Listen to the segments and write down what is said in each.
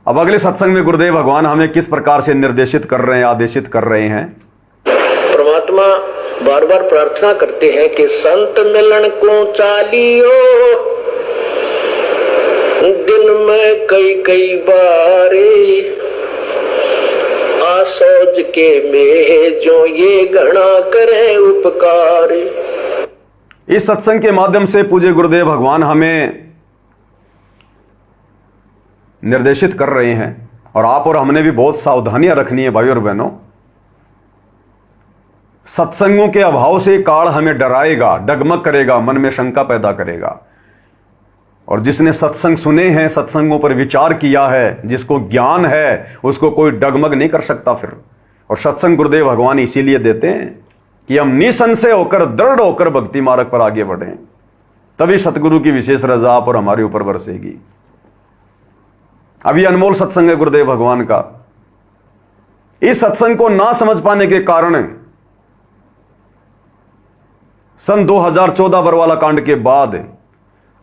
अब अगले सत्संग में गुरुदेव भगवान हमें किस प्रकार से निर्देशित कर रहे हैं, आदेशित कर रहे हैं। परमात्मा बार बार प्रार्थना करते हैं कि संत मिलन को चालियो, दिन में कई कई बारे आसोज के में जो ये गणा करे उपकार। इस सत्संग के माध्यम से पूज्य गुरुदेव भगवान हमें निर्देशित कर रहे हैं और आप और हमने भी बहुत सावधानियां रखनी है भाई और बहनों। सत्संगों के अभाव से काल हमें डराएगा, डगमग करेगा, मन में शंका पैदा करेगा। और जिसने सत्संग सुने हैं, सत्संगों पर विचार किया है, जिसको ज्ञान है, उसको कोई डगमग नहीं कर सकता फिर। और सत्संग गुरुदेव भगवान इसीलिए देते हैं कि हम निसंशय होकर, दृढ़ होकर भक्ति मार्ग पर आगे बढ़ें, तभी सतगुरु की विशेष रजा आप और हमारे ऊपर बरसेगी। अभी अनमोल सत्संग है गुरुदेव भगवान का। इस सत्संग को ना समझ पाने के कारण सन 2014 बरवाला कांड के बाद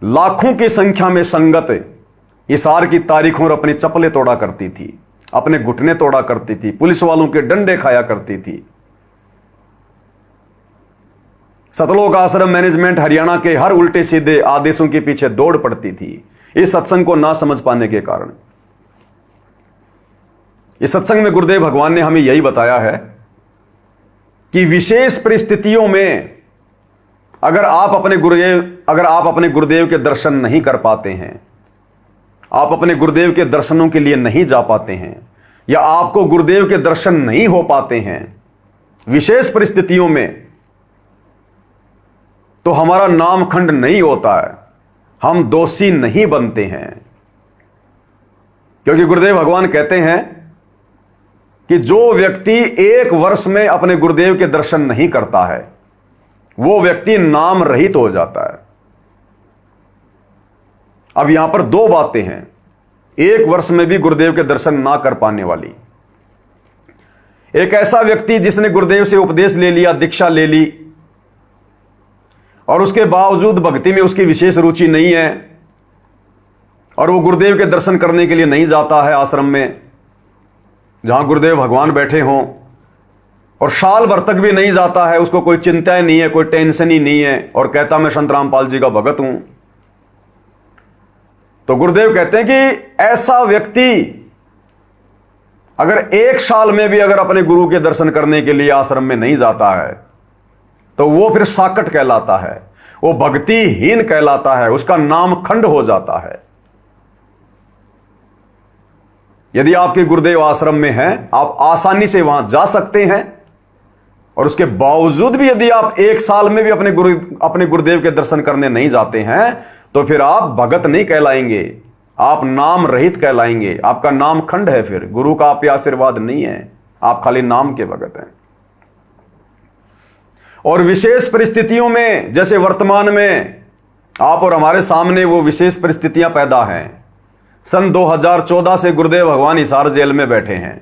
लाखों की संख्या में संगत इसार की तारीखों और अपनी चप्पलें तोड़ा करती थी, अपने घुटने तोड़ा करती थी, पुलिस वालों के डंडे खाया करती थी। सतलोक आश्रम मैनेजमेंट हरियाणा के हर उल्टे सीधे आदेशों के पीछे दौड़ पड़ती थी, इस सत्संग को ना समझ पाने के कारण। इस सत्संग में गुरुदेव भगवान ने हमें यही बताया है कि विशेष परिस्थितियों में अगर आप अपने गुरुदेव के दर्शन नहीं कर पाते हैं, आप अपने गुरुदेव के दर्शनों के लिए नहीं जा पाते हैं, या आपको गुरुदेव के दर्शन नहीं हो पाते हैं विशेष परिस्थितियों में, तो हमारा नामखंड नहीं होता है, हम दोषी नहीं बनते हैं। क्योंकि गुरुदेव भगवान कहते हैं कि जो व्यक्ति 1 वर्ष में अपने गुरुदेव के दर्शन नहीं करता है, वो व्यक्ति नाम रहित हो जाता है। अब यहां पर 2 बातें हैं 1 वर्ष में भी गुरुदेव के दर्शन ना कर पाने वाली। एक ऐसा व्यक्ति जिसने गुरुदेव से उपदेश ले लिया, दीक्षा ले ली, और उसके बावजूद भक्ति में उसकी विशेष रुचि नहीं है, और वो गुरुदेव के दर्शन करने के लिए नहीं जाता है आश्रम में जहां गुरुदेव भगवान बैठे हों, और साल भर तक भी नहीं जाता है, उसको कोई चिंता नहीं है, कोई टेंशन ही नहीं है, और कहता मैं संत रामपाल जी का भगत हूं। तो गुरुदेव कहते हैं कि ऐसा व्यक्ति अगर 1 साल में भी अगर अपने गुरु के दर्शन करने के लिए आश्रम में नहीं जाता है, तो वो फिर साकट कहलाता है, वो भक्तिहीन कहलाता है, उसका नाम खंड हो जाता है। यदि आपके गुरुदेव आश्रम में हैं, आप आसानी से वहां जा सकते हैं, और उसके बावजूद भी यदि आप 1 साल में भी अपने गुरुदेव के दर्शन करने नहीं जाते हैं, तो फिर आप भगत नहीं कहलाएंगे, आप नाम रहित कहलाएंगे, आपका नाम खंड है, फिर गुरु का आप आशीर्वाद नहीं है, आप खाली नाम के भगत हैं। और विशेष परिस्थितियों में, जैसे वर्तमान में आप और हमारे सामने वो विशेष परिस्थितियां पैदा हैं। सन 2014 से गुरुदेव भगवान हिसार जेल में बैठे हैं,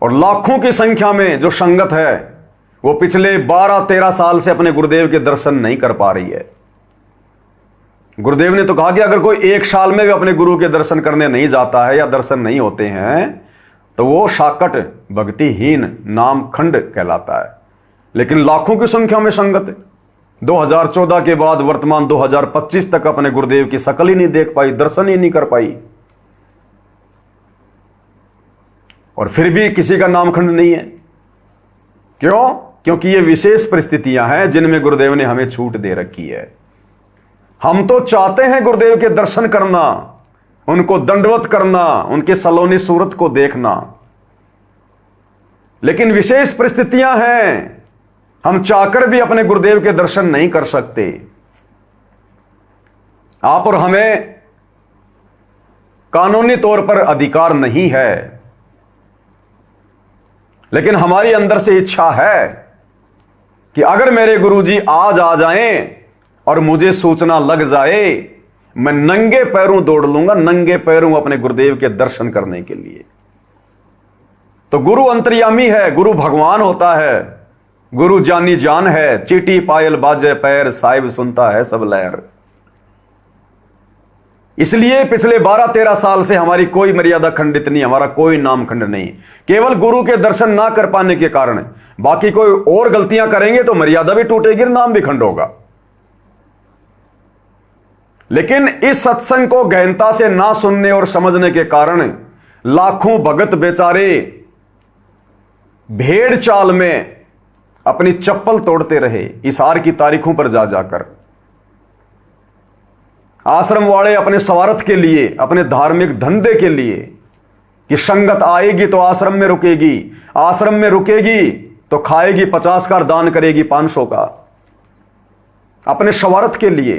और लाखों की संख्या में जो संगत है वो पिछले 12-13 साल से अपने गुरुदेव के दर्शन नहीं कर पा रही है। गुरुदेव ने तो कहा कि अगर कोई 1 साल में भी अपने गुरु के दर्शन करने नहीं जाता है या दर्शन नहीं होते हैं, तो वो शाकट, भक्तिहीन, नामखंड कहलाता है। लेकिन लाखों की संख्या में संगत 2014 के बाद वर्तमान 2025 तक अपने गुरुदेव की शकल ही नहीं देख पाई, दर्शन ही नहीं कर पाई, और फिर भी किसी का नामखंड नहीं है। क्यों? क्योंकि ये विशेष परिस्थितियां हैं जिनमें गुरुदेव ने हमें छूट दे रखी है। हम तो चाहते हैं गुरुदेव के दर्शन करना, उनको दंडवत करना, उनके सलोनी सूरत को देखना, लेकिन विशेष परिस्थितियां हैं, हम चाहकर भी अपने गुरुदेव के दर्शन नहीं कर सकते। आप और हमें कानूनी तौर पर अधिकार नहीं है, लेकिन हमारी अंदर से इच्छा है कि अगर मेरे गुरुजी आज आ जाएं और मुझे सूचना लग जाए, मैं नंगे पैरों दौड़ लूंगा, नंगे पैरों अपने गुरुदेव के दर्शन करने के लिए। तो गुरु अंतर्यामी है, गुरु भगवान होता है, गुरु जानी जान है, चीटी पायल बाजे पैर, साहिब सुनता है सब लहर। इसलिए पिछले 12-13 साल से हमारी कोई मर्यादा खंडित नहीं, हमारा कोई नाम खंड नहीं। केवल गुरु के दर्शन ना कर पाने के कारण, बाकी कोई और गलतियां करेंगे तो मर्यादा भी टूटेगी, नाम भी खंड होगा। लेकिन इस सत्संग को गहनता से ना सुनने और समझने के कारण लाखों भगत बेचारे भेड़ चाल में अपनी चप्पल तोड़ते रहे, इशार की तारीखों पर जा जाकर। आश्रम वाले अपने स्वार्थ के लिए, अपने धार्मिक धंधे के लिए, कि संगत आएगी तो आश्रम में रुकेगी, आश्रम में रुकेगी तो खाएगी 50 का, दान करेगी 500 का, अपने स्वार्थ के लिए।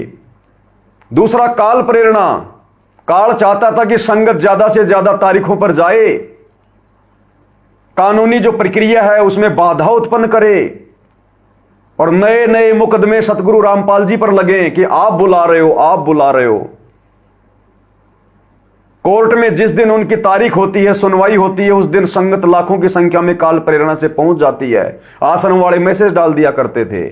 दूसरा काल प्रेरणा, काल चाहता था कि संगत ज्यादा से ज्यादा तारीखों पर जाए, कानूनी जो प्रक्रिया है उसमें बाधा उत्पन्न करे, और नए नए मुकदमे सतगुरु रामपाल जी पर लगे कि आप बुला रहे हो, आप बुला रहे हो। कोर्ट में जिस दिन उनकी तारीख होती है, सुनवाई होती है, उस दिन संगत लाखों की संख्या में काल प्रेरणा से पहुंच जाती है। आश्रम वाले मैसेज डाल दिया करते थे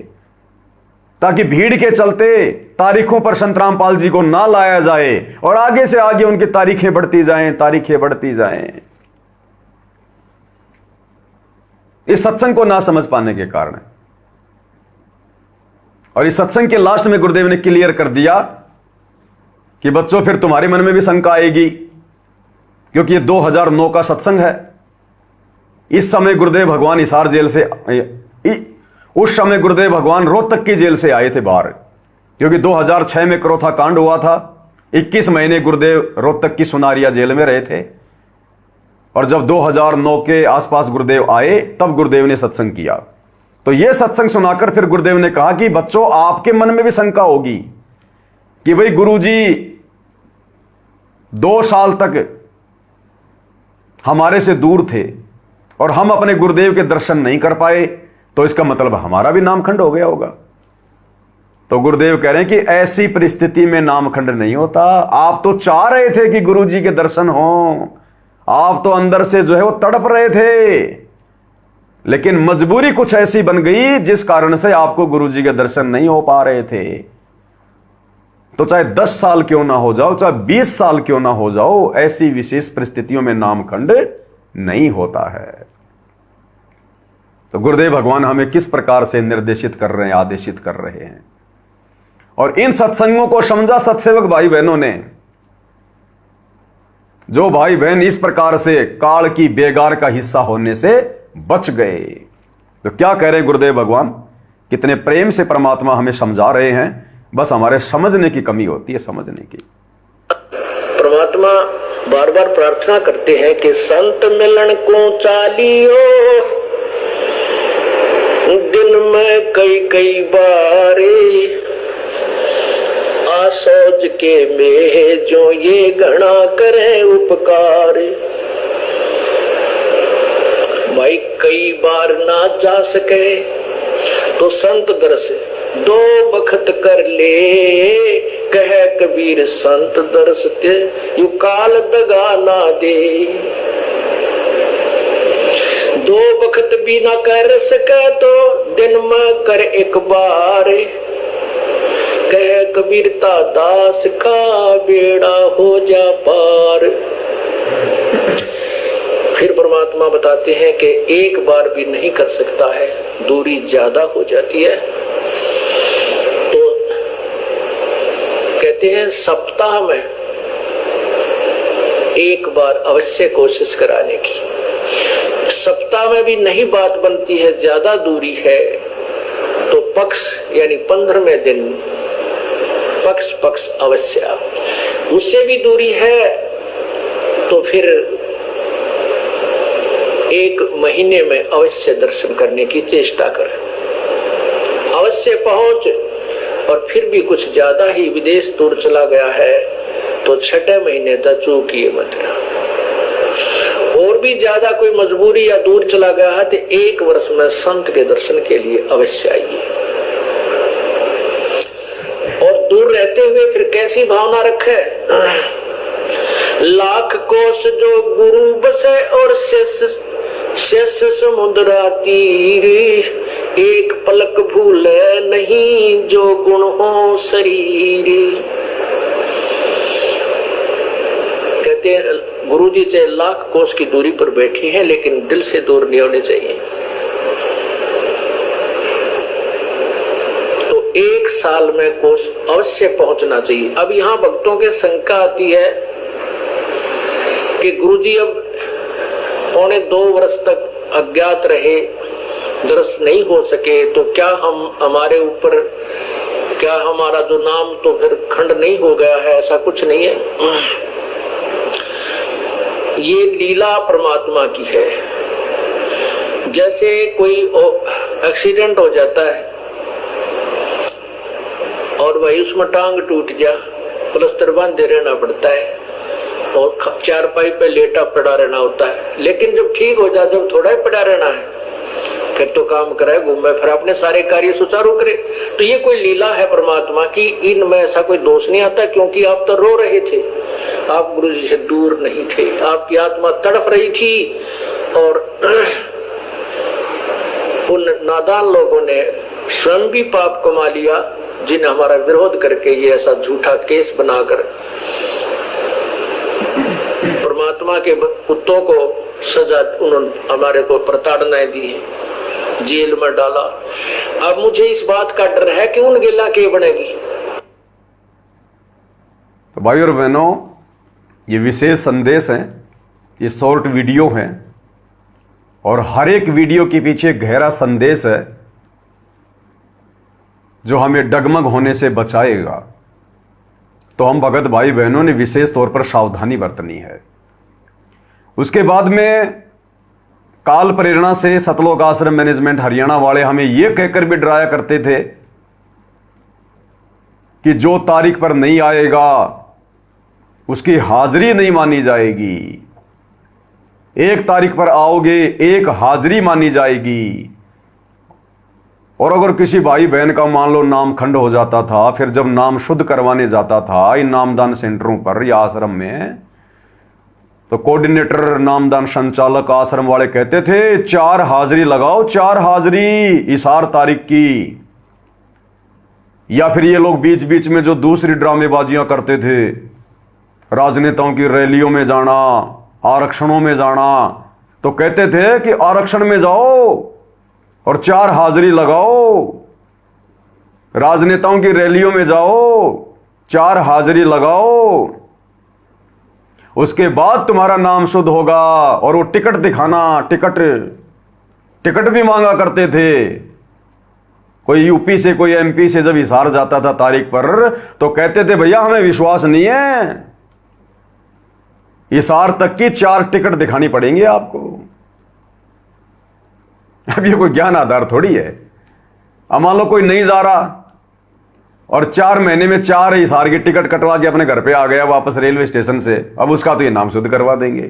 ताकि भीड़ के चलते तारीखों पर संत रामपाल जी को ना लाया जाए, और आगे से आगे उनकी तारीखें बढ़ती जाएं, तारीखें बढ़ती जाएं। इस सत्संग को ना समझ पाने के कारण, और इस सत्संग के लास्ट में गुरुदेव ने क्लियर कर दिया कि बच्चों फिर तुम्हारे मन में भी शंका आएगी, क्योंकि ये 2009 का सत्संग है। इस समय गुरुदेव भगवान हिसार जेल से, उस समय गुरुदेव भगवान रोहतक की जेल से आए थे बाहर, क्योंकि 2006 में क्रोथा कांड हुआ था। 21 महीने गुरुदेव रोहतक की सुनारिया जेल में रहे थे, और जब 2009 के आसपास गुरुदेव आए तब गुरुदेव ने सत्संग किया। तो यह सत्संग सुनाकर फिर गुरुदेव ने कहा कि बच्चों, आपके मन में भी शंका होगी कि भाई गुरुजी 2 साल तक हमारे से दूर थे और हम अपने गुरुदेव के दर्शन नहीं कर पाए, तो इसका मतलब हमारा भी नामखंड हो गया होगा। तो गुरुदेव कह रहे हैं कि ऐसी परिस्थिति में नामखंड नहीं होता। आप तो चाह रहे थे कि गुरुजी के दर्शन हो, आप तो अंदर से जो है वो तड़प रहे थे, लेकिन मजबूरी कुछ ऐसी बन गई जिस कारण से आपको गुरुजी के दर्शन नहीं हो पा रहे थे। तो चाहे 10 साल क्यों ना हो जाओ, चाहे 20 साल क्यों ना हो जाओ, ऐसी विशेष परिस्थितियों में नामखंड नहीं होता है। तो गुरुदेव भगवान हमें किस प्रकार से निर्देशित कर रहे हैं, आदेशित कर रहे हैं। और इन सत्संगों को समझा सत्सेवक भाई बहनों ने। जो भाई बहन इस प्रकार से काल की बेगार का हिस्सा होने से बच गए, तो क्या कह रहे गुरुदेव भगवान, कितने प्रेम से परमात्मा हमें समझा रहे हैं। बस हमारे समझने की कमी होती है, समझने की। परमात्मा बार बार प्रार्थना करते हैं कि संत मिलन को चालियो, दिन में कई कई बारे, आसोज के में जो ये घना करे उपकार। भाई कई बार ना जा सके तो संत दर्श 2 बखत कर ले, कह कबीर संत दर्श ते यू काल दगा ना दे। 2 बखत भी ना कर सके तो दिन में कर एक बार, कह कबीरता दास का बेड़ा हो जा पार। फिर परमात्मा बताते हैं कि एक बार भी नहीं कर सकता है, दूरी ज्यादा हो जाती है। तो कहते हैं सप्ताह में एक बार अवश्य कोशिश कराने की। सप्ताह में भी नहीं बात बनती है, ज्यादा दूरी है, तो पक्ष यानी 15वें दिन पक्ष अवश्य। उससे भी दूरी है तो फिर 1 महीने में अवश्य दर्शन करने की चेष्टा कर, अवश्य पहुंच। और फिर भी कुछ ज्यादा ही विदेश दूर चला गया है तो 6 महीने तक चूकिए मत। और भी ज्यादा कोई मजबूरी या दूर चला गया है तो 1 वर्ष में संत के दर्शन के लिए अवश्य आइए। और दूर रहते हुए फिर कैसी भावना रखे, लाख कोस जो गुरु बसे और शेष समुद्रा तीर, एक पलक भूले नहीं जो गुण हो शरीर। कहते हैं गुरुजी चाहे लाख कोस की दूरी पर बैठे हैं लेकिन दिल से दूर नहीं होने चाहिए। तो 1 साल में कोस अवश्य पहुंचना चाहिए। अब यहाँ भक्तों के शंका आती है कि गुरुजी अब 1.25 वर्ष तक अज्ञात रहे, दर्शन नहीं हो सके, तो क्या हमारे ऊपर क्या हमारा जो नाम तो फिर खंड नहीं हो गया है? ऐसा कुछ नहीं है। ये लीला परमात्मा की है। जैसे कोई एक्सीडेंट हो जाता है और भाई उसमें टांग टूट जा, प्लास्टर बांधे रहना पड़ता है और चारपाई पे लेटा पड़ा रहना होता है। लेकिन जब ठीक हो जाए, जब थोड़ा ही पड़ा रहना है, फिर तो काम करे, घूमे, फिर अपने सारे कार्य सुचारू करे। तो ये कोई लीला है परमात्मा की, इनमें ऐसा कोई दोष नहीं आता। क्योंकि आप तो रो रहे थे, आप गुरु जी से दूर नहीं थे, आपकी आत्मा तड़प रही थी और उन नादान लोगों ने स्वयं भी पाप कमा लिया जिन्हें हमारा विरोध करके ये ऐसा झूठा केस बनाकर परमात्मा के कुत्तों को सजा उन्होंने हमारे को प्रताड़नाएं दी है, जेल में डाला। अब मुझे इस बात का डर है कि उन गिला के बनेगी। तो भाई और बहनों, ये विशेष संदेश है, ये शॉर्ट वीडियो है और हर एक वीडियो के पीछे गहरा संदेश है जो हमें डगमग होने से बचाएगा। तो हम भगत भाई बहनों ने विशेष तौर पर सावधानी बरतनी है। उसके बाद में काल प्रेरणा से सतलोक आश्रम मैनेजमेंट हरियाणा वाले हमें यह कहकर भी डराया करते थे कि जो तारीख पर नहीं आएगा उसकी हाजिरी नहीं मानी जाएगी। 1 तारीख पर आओगे, 1 हाजिरी मानी जाएगी। और अगर किसी भाई बहन का मान लो नाम खंड हो जाता था, फिर जब नाम शुद्ध करवाने जाता था इन नामदान सेंटरों पर या आश्रम में, तो कोऑर्डिनेटर नामदान संचालक आश्रम वाले कहते थे 4 हाजिरी लगाओ, 4 हाजिरी इस 8 तारीख की। या फिर ये लोग बीच बीच में जो दूसरी ड्रामेबाजियां करते थे, राजनेताओं की रैलियों में जाना, आरक्षणों में जाना, तो कहते थे कि आरक्षण में जाओ और 4 हाजिरी लगाओ, राजनेताओं की रैलियों में जाओ, 4 हाजिरी लगाओ, उसके बाद तुम्हारा नाम शुद्ध होगा। और वो टिकट दिखाना, टिकट भी मांगा करते थे। कोई यूपी से, कोई एमपी से जब हिसार जाता था तारीख पर, तो कहते थे भैया हमें विश्वास नहीं है, हिसार तक की 4 टिकट दिखानी पड़ेंगी आपको। अब ये कोई ज्ञान आधार थोड़ी है। अब मान लो कोई नहीं जा रहा और 4 महीने में 4 हिसार की टिकट कटवा के अपने घर पे आ गया वापस रेलवे स्टेशन से, अब उसका तो ये नाम शुद्ध करवा देंगे।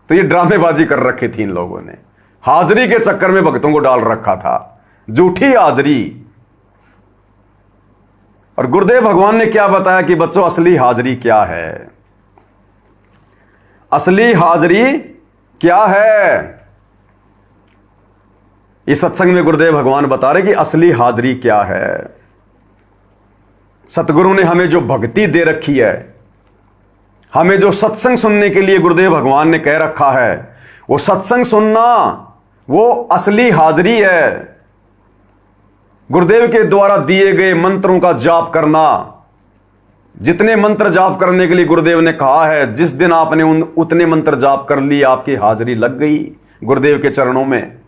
तो ये ड्रामेबाजी कर रखी थी इन लोगों ने, हाजिरी के चक्कर में भक्तों को डाल रखा था, झूठी हाजिरी। और गुरुदेव भगवान ने क्या बताया कि बच्चों असली हाजिरी क्या है? असली हाजिरी क्या है? इस सत्संग में गुरुदेव भगवान बता रहे कि असली हाजिरी क्या है। सतगुरु ने हमें जो भक्ति दे रखी है, हमें जो सत्संग सुनने के लिए गुरुदेव भगवान ने कह रखा है, वो सत्संग सुनना वो असली हाजिरी है। गुरुदेव के द्वारा दिए गए मंत्रों का जाप करना, जितने मंत्र जाप करने के लिए गुरुदेव ने कहा है, जिस दिन आपने उतने मंत्र जाप कर लिए आपकी हाजिरी लग गई गुरुदेव के चरणों में।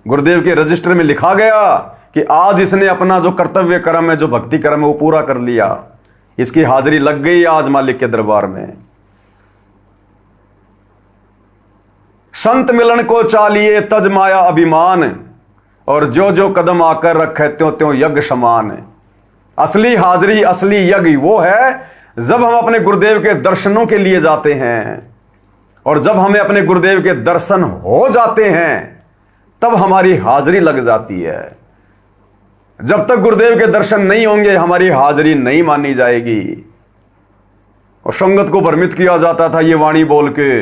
गुरुदेव के रजिस्टर में लिखा गया कि आज इसने अपना जो कर्तव्य कर्म है, जो भक्ति कर्म है, वो पूरा कर लिया, इसकी हाजिरी लग गई आज मालिक के दरबार में। संत मिलन को चालिए तज माया अभिमान, और जो जो कदम आकर रखे त्यों त्यों यज्ञ समान। असली हाजिरी, असली यज्ञ वो है जब हम अपने गुरुदेव के दर्शनों के लिए जाते हैं, और जब हमें अपने गुरुदेव के दर्शन हो जाते हैं तब हमारी हाजिरी लग जाती है। जब तक गुरुदेव के दर्शन नहीं होंगे हमारी हाजिरी नहीं मानी जाएगी। और संगत को भ्रमित किया जाता था ये वाणी बोल के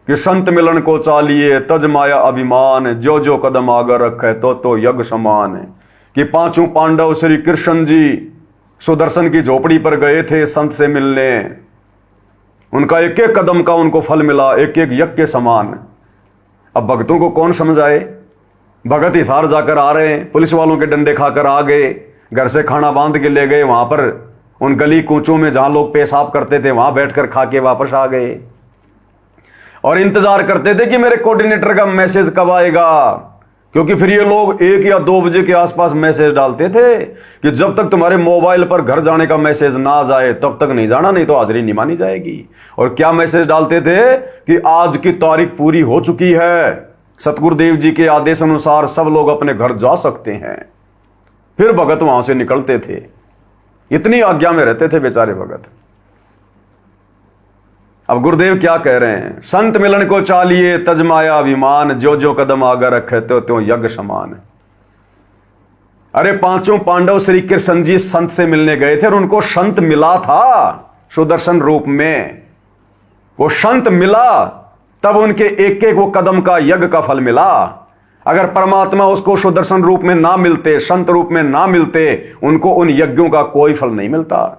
कि संत मिलन को चालिए तज माया अभिमान, जो जो कदम आगर रखे तो यज्ञ समान। कि 5 पांडव श्री कृष्ण जी सुदर्शन की झोपड़ी पर गए थे संत से मिलने, उनका एक एक कदम का उनको फल मिला, एक एक यज्ञ के समान। अब भक्तों को कौन समझाए? भगत हिसार जाकर आ रहे हैं, पुलिस वालों के डंडे खाकर आ गए, घर से खाना बांध के ले गए, वहां पर उन गली कूचों में जहां लोग पेशाब करते थे वहां बैठकर खा के वापस आ गए और इंतजार करते थे कि मेरे कोऑर्डिनेटर का मैसेज कब आएगा, क्योंकि फिर ये लोग 1 या 2 बजे के आसपास मैसेज डालते थे कि जब तक तुम्हारे मोबाइल पर घर जाने का मैसेज ना जाए तब तक नहीं जाना, नहीं तो हाजिरी नहीं मानी जाएगी। और क्या मैसेज डालते थे कि आज की तारीख पूरी हो चुकी है, सतगुरुदेव जी के आदेश अनुसार सब लोग अपने घर जा सकते हैं। फिर भगत वहां से निकलते थे, इतनी आज्ञा में रहते थे बेचारे भगत। अब गुरुदेव क्या कह रहे हैं? संत मिलन को चालिए तजमाया अभिमान, जो जो कदम आगे रखे त्यों यज्ञ समान। अरे 5 पांडव श्री कृष्ण जी संत से मिलने गए थे और उनको संत मिला था सुदर्शन रूप में। वो संत मिला तब उनके एक एक वो कदम का यज्ञ का फल मिला। अगर परमात्मा उसको सुदर्शन रूप में ना मिलते, संत रूप में ना मिलते, उनको उन यज्ञों का कोई फल नहीं मिलता।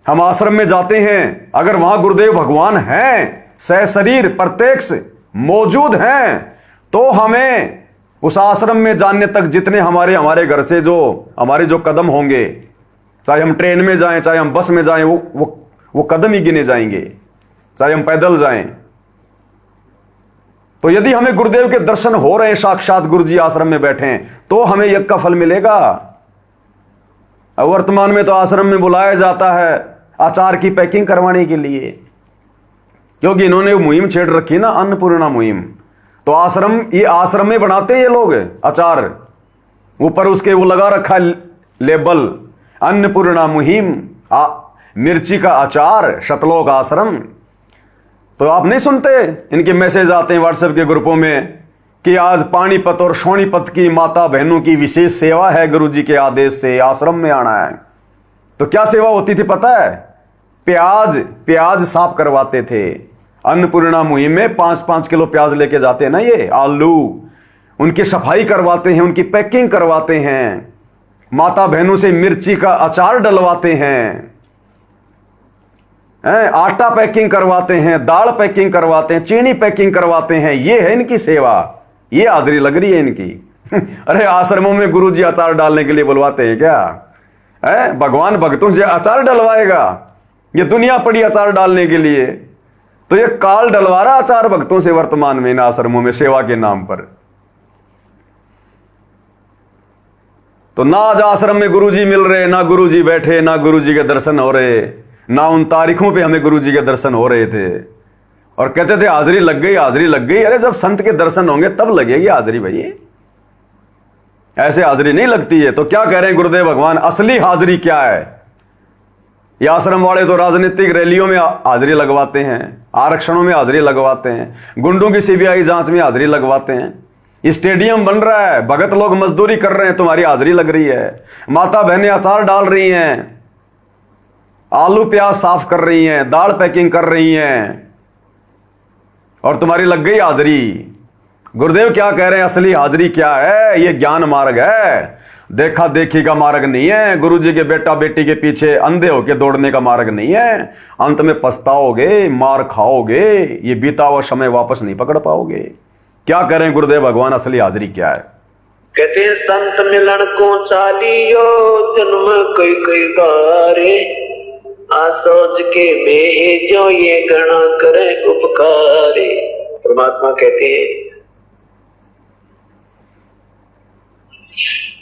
हम आश्रम में जाते हैं, अगर वहां गुरुदेव भगवान हैं, सशरीर प्रत्यक्ष मौजूद हैं, तो हमें उस आश्रम में जाने तक जितने हमारे घर से जो हमारे जो कदम होंगे, चाहे हम ट्रेन में जाएं, चाहे हम बस में जाएं, वो कदम ही गिने जाएंगे, चाहे हम पैदल जाएं। तो यदि हमें गुरुदेव के दर्शन हो रहे हैं, साक्षात गुरुजी आश्रम में बैठे हैं, तो हमें यज्ञ का फल मिलेगा। अब वर्तमान में तो आश्रम में बुलाया जाता है अचार की पैकिंग करवाने के लिए, क्योंकि इन्होंने मुहिम छेड़ रखी ना, अन्नपूर्णा मुहिम। तो ये आश्रम में बनाते हैं ये लोग अचार, ऊपर उसके वो लगा रखा लेबल, अन्नपूर्णा मुहिम, मिर्ची का अचार, शतलोक आश्रम। तो आप नहीं सुनते, इनके मैसेज आते हैं व्हाट्सएप के ग्रुपों में कि आज पानीपत और सोनीपत की माता बहनों की विशेष सेवा है, गुरुजी के आदेश से आश्रम में आना है। तो क्या सेवा होती थी पता है? प्याज साफ करवाते थे। अन्नपूर्णा मुहिम में 5-5 किलो प्याज लेके जाते हैं ना, ये आलू, उनकी सफाई करवाते हैं, उनकी पैकिंग करवाते हैं, माता बहनों से मिर्ची का अचार डलवाते हैं, आटा पैकिंग करवाते हैं, दाल पैकिंग करवाते हैं, चीनी पैकिंग करवाते हैं। ये है इनकी सेवा, ये हाजिरी लग रही है इनकी। अरे आश्रमों में गुरुजी अचार डालने के लिए बुलवाते हैं क्या? भगवान भक्तों से अचार डलवाएगा? ये दुनिया पड़ी अचार डालने के लिए, तो ये काल डलवा रहा अचार भक्तों से वर्तमान में इन आश्रमों में सेवा के नाम पर। तो ना आज आश्रम में गुरुजी मिल रहे, ना गुरुजी बैठे, ना गुरुजी के दर्शन हो रहे, ना उन तारीखों पे हमें गुरुजी के दर्शन हो रहे थे। और कहते थे हाजिरी लग गई, हाजिरी लग गई। अरे जब संत के दर्शन होंगे तब लगेगी हाजिरी भाई, ऐसे हाजिरी नहीं लगती है। तो क्या कह रहे हैं गुरुदेव भगवान? असली हाजिरी क्या है? ये आश्रम वाले तो राजनीतिक रैलियों में हाजिरी लगवाते हैं, आरक्षणों में हाजिरी लगवाते हैं, गुंडों की सीबीआई जांच में हाजिरी लगवाते हैं। स्टेडियम बन रहा है, भगत लोग मजदूरी कर रहे हैं, तुम्हारी हाजिरी लग रही है। माता बहनें अचार डाल रही हैं, आलू प्याज साफ कर रही हैं, दाल पैकिंग कर रही हैं, और तुम्हारी लग गई हाजिरी। गुरुदेव क्या कह रहे हैं? असली हाजिरी क्या है? ये ज्ञान मार्ग है, देखा देखी का मार्ग नहीं है। गुरुजी के बेटा बेटी के पीछे अंधे होके दौड़ने का मार्ग नहीं है। अंत में पछताओगे, मार खाओगे, ये बीता हुआ समय वापस नहीं पकड़ पाओगे। क्या करें गुरुदेव भगवान? असली हाजिरी क्या है? कहते हैं संत मिलन को चालियो जन्म कई कई बारे, आसोच के भेजो ये गणा करे उपकारे। परमात्मा कहते हैं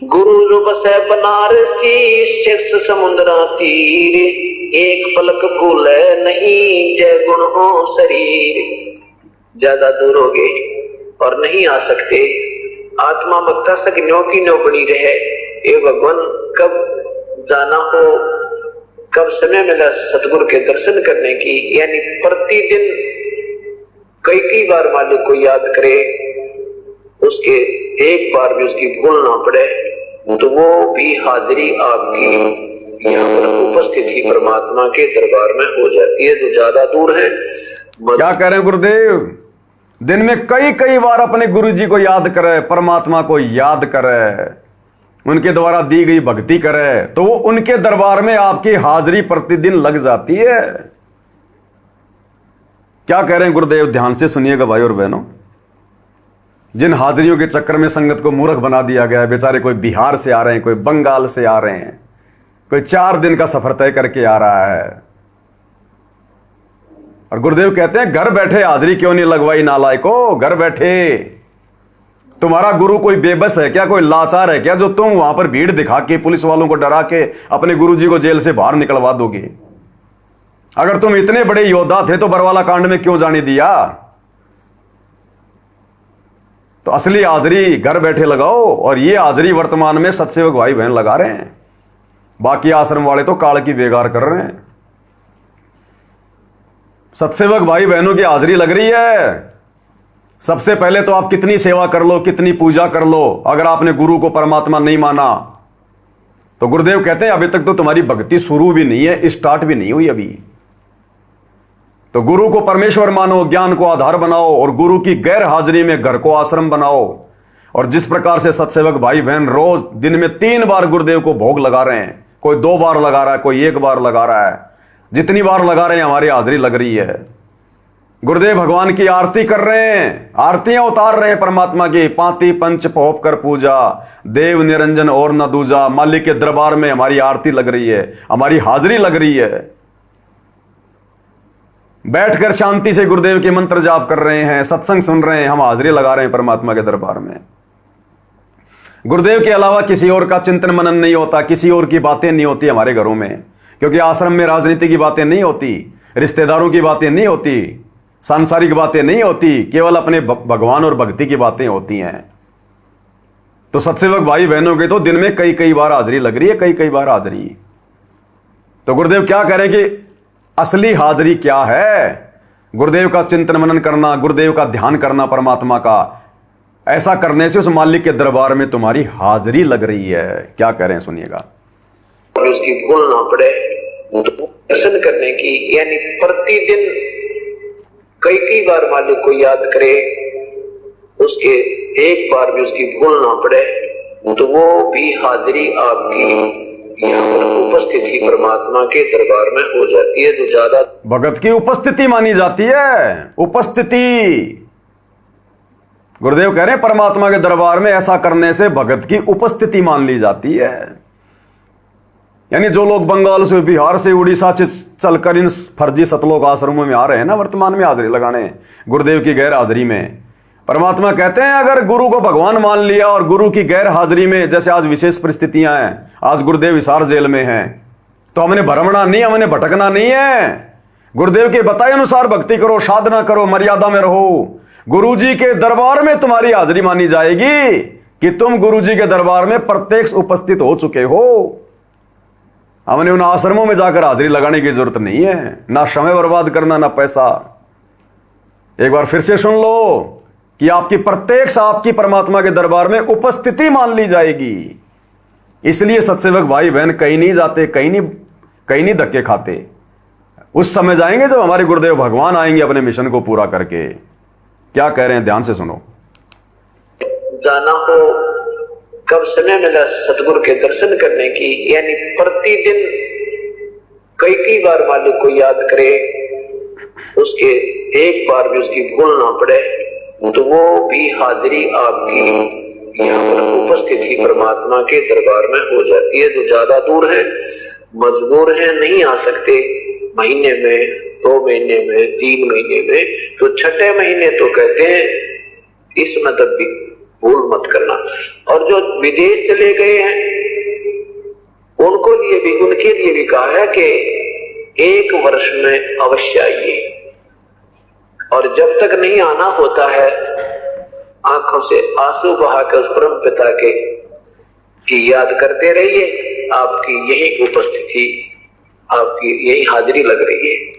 गुरु जो बसे बनारसी शिष्य समुद्रा तीर, एक पलक भूले नहीं जय गुण हो शरीर। ज्यादा दूर हो गए और नहीं आ सकते, आत्मा मक्का सक न्यो की न्यो बनी रहे। ये भगवान कब जाना हो, कब समय मिला सतगुरु के दर्शन करने की, यानी प्रतिदिन कई बार मालिक को याद करे, उसके एक बार भी उसकी भूल ना पड़े, तो वो भी हाजिरी आपकी यहाँ पर उपस्थिति परमात्मा के दरबार में हो जाती है। जो ज्यादा दूर है, क्या कह रहे हैं गुरुदेव? दिन में कई बार अपने गुरुजी को याद करे, परमात्मा को याद करे, उनके द्वारा दी गई भक्ति करे तो वो उनके दरबार में आपकी हाजिरी प्रतिदिन लग जाती है। क्या कह रहे हैं गुरुदेव, ध्यान से सुनिएगा भाई और बहनों। जिन हाजिरियों के चक्कर में संगत को मूर्ख बना दिया गया है, बेचारे कोई बिहार से आ रहे हैं, कोई बंगाल से आ रहे हैं, कोई 4 दिन का सफर तय करके आ रहा है, और गुरुदेव कहते हैं घर बैठे हाजिरी क्यों नहीं लगवाई नालायको, घर बैठे। तुम्हारा गुरु कोई बेबस है क्या, कोई लाचार है क्या, जो तुम वहां पर भीड़ दिखा के पुलिस वालों को डरा के अपने गुरुजी को जेल से बाहर निकलवा दोगे? अगर तुम इतने बड़े योद्धा थे तो बरवाला कांड में क्यों जाने दिया? तो असली हाजिरी घर बैठे लगाओ, और ये हाजिरी वर्तमान में सत्सेवक भाई बहन लगा रहे हैं, बाकी आश्रम वाले तो काल की बेगार कर रहे हैं। सत्सेवक भाई बहनों की हाजिरी लग रही है। सबसे पहले तो आप कितनी सेवा कर लो, कितनी पूजा कर लो, अगर आपने गुरु को परमात्मा नहीं माना तो गुरुदेव कहते हैं अभी तक तो तुम्हारी भक्ति शुरू भी नहीं है, स्टार्ट भी नहीं हुई अभी। तो गुरु को परमेश्वर मानो, ज्ञान को आधार बनाओ, और गुरु की गैर हाजिरी में घर को आश्रम बनाओ। और जिस प्रकार से सत्सेवक भाई बहन रोज दिन में 3 बार गुरुदेव को भोग लगा रहे हैं, कोई 2 बार लगा रहा है, कोई 1 बार लगा रहा है, जितनी बार लगा रहे हैं हमारी हाजिरी लग रही है। गुरुदेव भगवान की आरती कर रहे हैं, आरतियां उतार रहे हैं परमात्मा की, पांति पंच पोप कर पूजा, देव निरंजन और न दूजा। मालिक के दरबार में हमारी आरती लग रही है, हमारी हाजिरी लग रही है। बैठकर शांति से गुरुदेव के मंत्र जाप कर रहे हैं, सत्संग सुन रहे हैं, हम हाजिरी लगा रहे हैं परमात्मा के दरबार में। गुरुदेव के अलावा किसी और का चिंतन मनन नहीं होता, किसी और की बातें नहीं होती हमारे घरों में, क्योंकि आश्रम में राजनीति की बातें नहीं होती, रिश्तेदारों की बातें नहीं होती, सांसारिक बातें नहीं होती, केवल अपने भगवान और भक्ति की बातें होती हैं। तो सत्सेवक भाई बहनों के तो दिन में कई बार हाजिरी लग रही है, कई बार हाजिरी। तो गुरुदेव क्या करें कि असली हाजिरी क्या है? गुरुदेव का चिंतन मनन करना, गुरुदेव का ध्यान करना परमात्मा का। ऐसा करने से उस मालिक के दरबार में तुम्हारी हाजिरी लग रही है। क्या कह रहे हैं सुनिएगा। उसकी भूल ना पड़े तो दर्शन करने की, यानी प्रतिदिन कई बार मालिक को याद करे, उसके एक बार भी उसकी भूल ना पड़े, तो वो भी हाजिरी आपकी यहाँ पर उपस्थिति परमात्मा के दरबार में हो जाती है। जो ज्यादा भगत की उपस्थिति मानी जाती है, उपस्थिति। गुरुदेव कह रहे हैं परमात्मा के दरबार में ऐसा करने से भगत की उपस्थिति मान ली जाती है। यानी जो लोग बंगाल से, बिहार से, उड़ीसा से चलकर इन फर्जी सतलोक आश्रमों में आ रहे हैं ना वर्तमान में हाजिरी लगाने गुरुदेव की गैर हाजिरी में, परमात्मा कहते हैं अगर गुरु को भगवान मान लिया और गुरु की गैर हाजिरी में, जैसे आज विशेष परिस्थितियां हैं, आज गुरुदेव हिसार जेल में हैं, तो हमने भ्रमणा नहीं, हमने भटकना नहीं है। गुरुदेव के बताए अनुसार भक्ति करो, साधना करो, मर्यादा में रहो। गुरु जी के दरबार में तुम्हारी हाजिरी मानी जाएगी कि तुम गुरु जी के दरबार में प्रत्यक्ष उपस्थित हो चुके हो। हमने उन आश्रमों में जाकर हाजिरी लगाने की जरूरत नहीं है, ना समय बर्बाद करना, ना पैसा। एक बार फिर से सुन लो कि आपकी प्रत्यक्ष आपकी परमात्मा के दरबार में उपस्थिति मान ली जाएगी। इसलिए सत्सेवक भाई बहन कहीं नहीं जाते, कहीं नहीं धक्के खाते। उस समय जाएंगे जब हमारे गुरुदेव भगवान आएंगे अपने मिशन को पूरा करके। क्या कह रहे हैं, ध्यान से सुनो। जाना हो, कब समय मिला सतगुरु के दर्शन करने की, यानी प्रतिदिन कई बार मालिक को याद करे, उसके एक बार भी उसकी भूल ना पड़े, तो वो भी हाजिरी आपकी यहाँ पर उपस्थिति परमात्मा के दरबार में हो जाती है। जो ज्यादा दूर है, मजबूर है, नहीं आ सकते, महीने में, 2 महीने में, 3 महीने में, तो 6ठे महीने तो कहते हैं इसमें तब भी भूल मत करना। और जो विदेश चले गए हैं उनको लिए भी, उनके लिए भी कहा है कि 1 वर्ष में अवश्य आइए, और जब तक नहीं आना होता है आंखों से आंसू बहाकर उस परम पिता के की याद करते रहिए। आपकी यही उपस्थिति, आपकी यही हाजिरी लग रही है।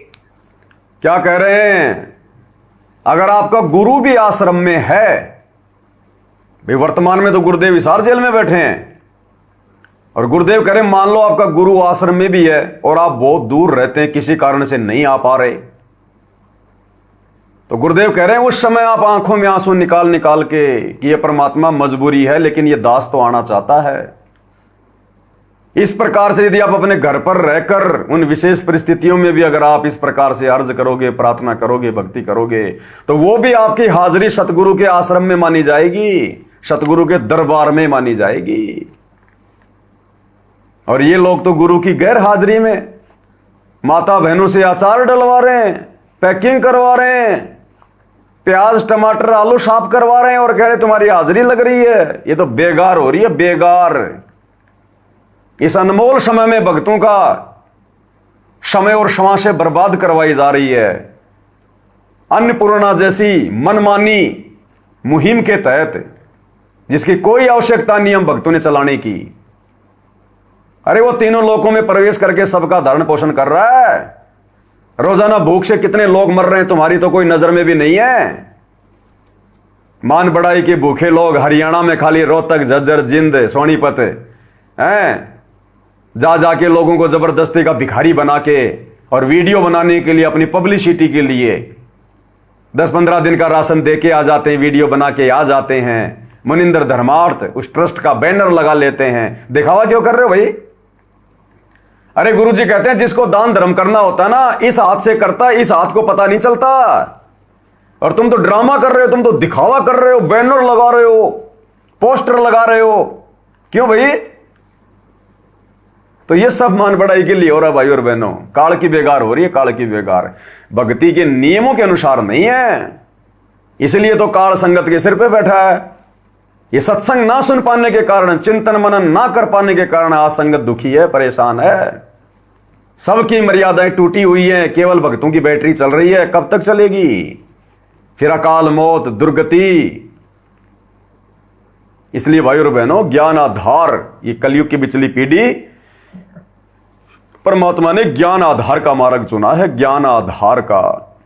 क्या कह रहे हैं? अगर आपका गुरु भी आश्रम में है, भाई वर्तमान में तो गुरुदेव हिसार जेल में बैठे हैं, और गुरुदेव कह रहे हैं मान लो आपका गुरु आश्रम में भी है और आप बहुत दूर रहते हैं, किसी कारण से नहीं आ पा रहे, तो गुरुदेव कह रहे हैं उस समय आप आंखों में आंसू निकाल के कि ये परमात्मा मजबूरी है, लेकिन ये दास तो आना चाहता है। इस प्रकार से यदि आप अपने घर पर रहकर उन विशेष परिस्थितियों में भी अगर आप इस प्रकार से अर्ज करोगे, प्रार्थना करोगे, भक्ति करोगे, तो वो भी आपकी हाजिरी सतगुरु के आश्रम में मानी जाएगी, सतगुरु के दरबार में मानी जाएगी। और ये लोग तो गुरु की गैर हाजिरी में माता बहनों से अचार डलवा रहे हैं, पैकिंग करवा रहे हैं, प्याज टमाटर आलू साफ करवा रहे हैं और कह रहे तुम्हारी हाजिरी लग रही है। ये तो बेगार हो रही है, बेगार। इस अनमोल समय में भक्तों का समय और श्वास से बर्बाद करवाई जा रही है। अन्नपूर्णा जैसी मनमानी मुहिम के तहत, जिसकी कोई आवश्यकता नहीं हम भक्तों ने चलाने की। अरे वो तीनों लोकों में प्रवेश करके सबका धारण पोषण कर रहा है। रोजाना भूख से कितने लोग मर रहे हैं, तुम्हारी तो कोई नजर में भी नहीं है। मान बढ़ाई के भूखे लोग हरियाणा में खाली रोहतक, झज्जर, जिंद, सोनीपत हैं, जा जाके लोगों को जबरदस्ती का भिखारी बना के और वीडियो बनाने के लिए, अपनी पब्लिसिटी के लिए 10-15 दिन का राशन दे के आ जाते हैं, वीडियो बना के आ जाते हैं। मनिंदर धर्मार्थ उस ट्रस्ट का बैनर लगा लेते हैं। दिखावा क्यों कर रहे हो भाई? अरे गुरुजी कहते हैं जिसको दान धर्म करना होता है ना, इस हाथ से करता, इस हाथ को पता नहीं चलता। और तुम तो ड्रामा कर रहे हो, तुम तो दिखावा कर रहे हो, बैनर लगा रहे हो, पोस्टर लगा रहे हो। क्यों भाई? तो ये सब मान बढ़ाई के लिए हो रहा है भाई और बहनों। काल की बेगार हो रही है, काल की बेगार। भक्ति के नियमों के अनुसार नहीं है, इसलिए तो काल संगत के सिर पे बैठा है। ये सत्संग ना सुन पाने के कारण, चिंतन मनन ना कर पाने के कारण आज संगत दुखी है, परेशान है। सबकी मर्यादाएं टूटी हुई हैं, केवल भक्तों की बैटरी चल रही है। कब तक चलेगी? फिर अकाल मौत, दुर्गति। इसलिए भाई और बहनों, ज्ञान आधार, ये कलयुग की बिचली पीढ़ी, परमात्मा ने ज्ञान आधार का मार्ग चुना है, ज्ञान आधार का।